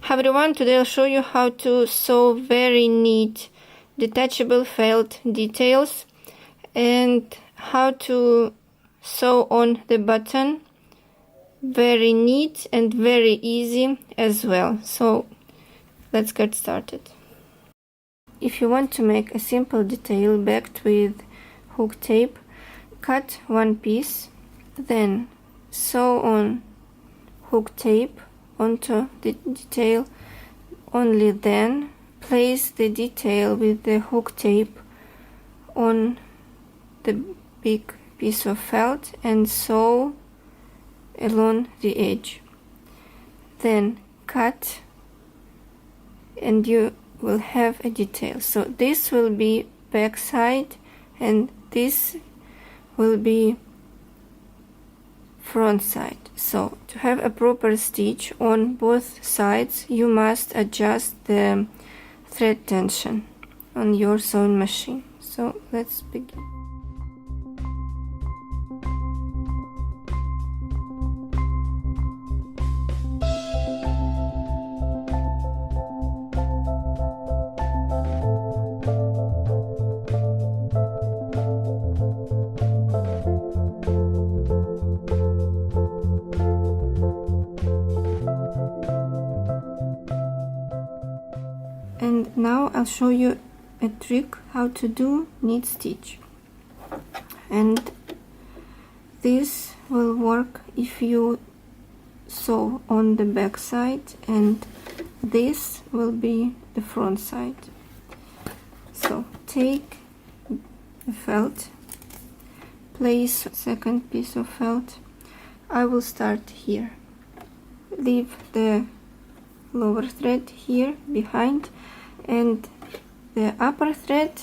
Hi everyone, today I'll show you how to sew very neat detachable felt details and how to sew on the button. Very neat and very easy as well. So let's get started. If you want to make a simple detail backed with hook tape, cut one piece, then sew on hook tape onto the detail. Only then place the detail with the hook tape on the big piece of felt and sew along the edge. Then cut and you will have a detail. So this will be back side and this will be front side. So to have a proper stitch on both sides, you must adjust the thread tension on your sewing machine. So let's begin. And now I'll show you a trick how to do knit stitch, and this will work if you sew on the back side and this will be the front side. So take the felt, place second piece of felt. I will start here, leave the lower thread here behind and the upper thread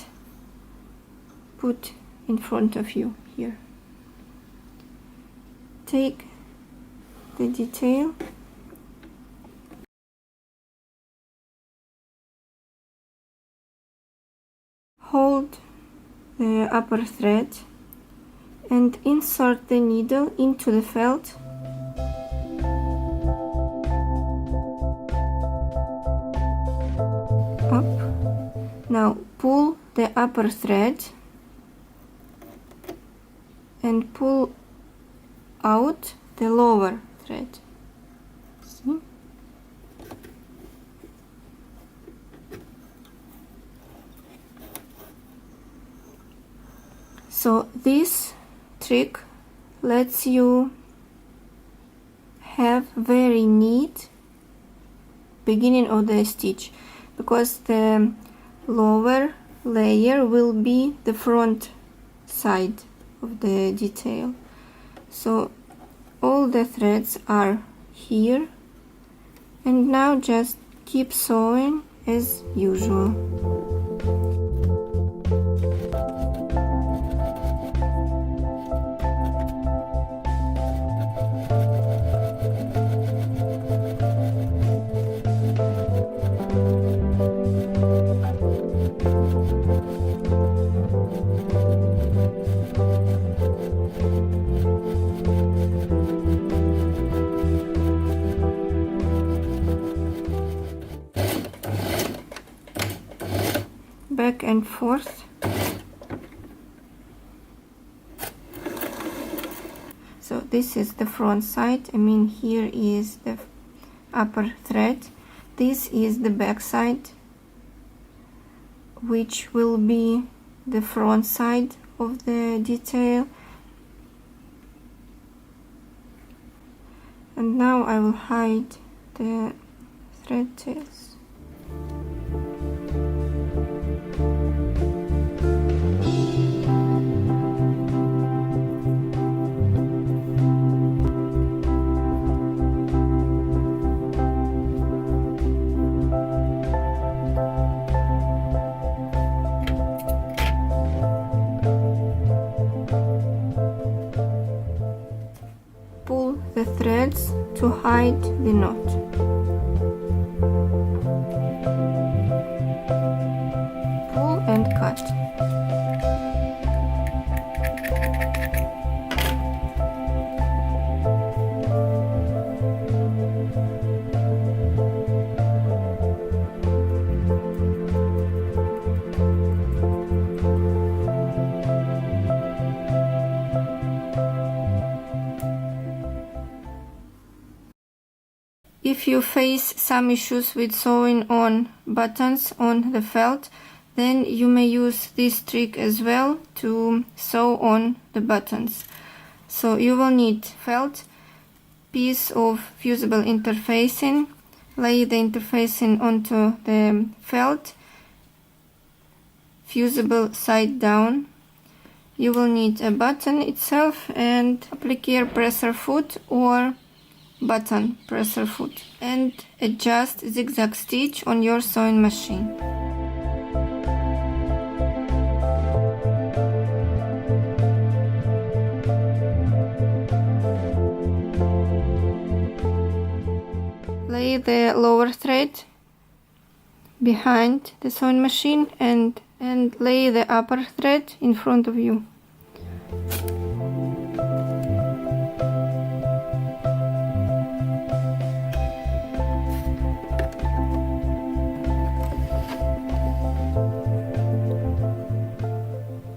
put in front of you here. Take the detail, hold the upper thread and insert the needle into the felt. Up. Now pull the upper thread and pull out the lower thread. See? So this trick lets you have very neat beginning of the stitch, because the lower layer will be the front side of the detail. So all the threads are here, and now just keep sewing as usual. Back and forth. So this is the front side. I mean, here is the upper thread. This is the back side, which will be the front side of the detail. And now I will hide the thread tails. Pull the threads to hide the knot. Pull and cut. if you face some issues with sewing on buttons on the felt, then you may use this trick as well to sew on the buttons. So you will need felt, piece of fusible interfacing, lay the interfacing onto the felt, fusible side down. You will need a button itself and appliquer presser foot or button presser foot, and adjust zigzag stitch on your sewing machine. Lay the lower thread behind the sewing machine and lay the upper thread in front of you.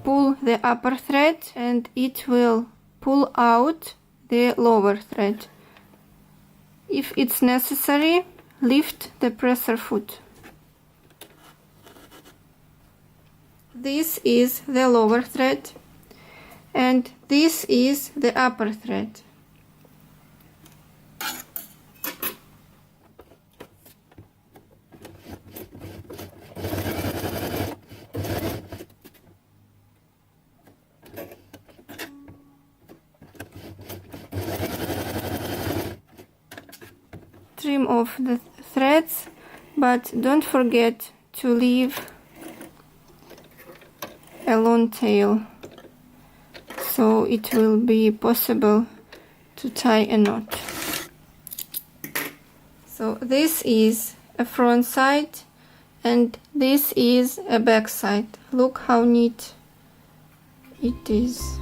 Pull the upper thread and it will pull out the lower thread. If it's necessary, lift the presser foot. This is the lower thread and this is the upper thread. Trim off the threads, but don't forget to leave a long tail, so it will be possible to tie a knot. So this is a front side and this is a back side. Look how neat it is.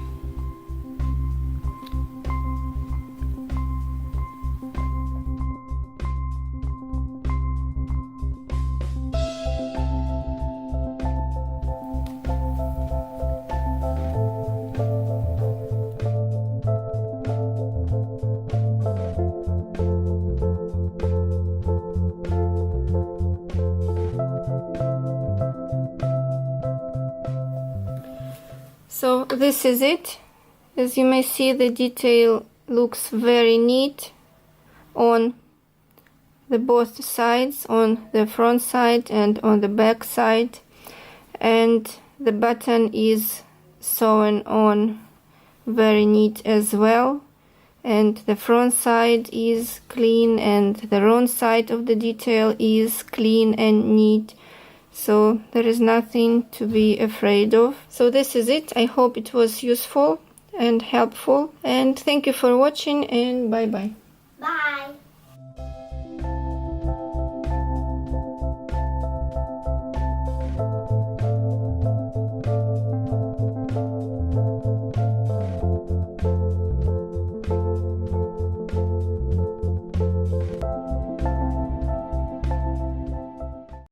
So this is it. As you may see, the detail looks very neat on the both sides, on the front side and on the back side, and the button is sewn on very neat as well, and the front side is clean and the wrong side of the detail is clean and neat. So there is nothing to be afraid of. So this is it. I hope it was useful and helpful, and thank you for watching, and bye bye.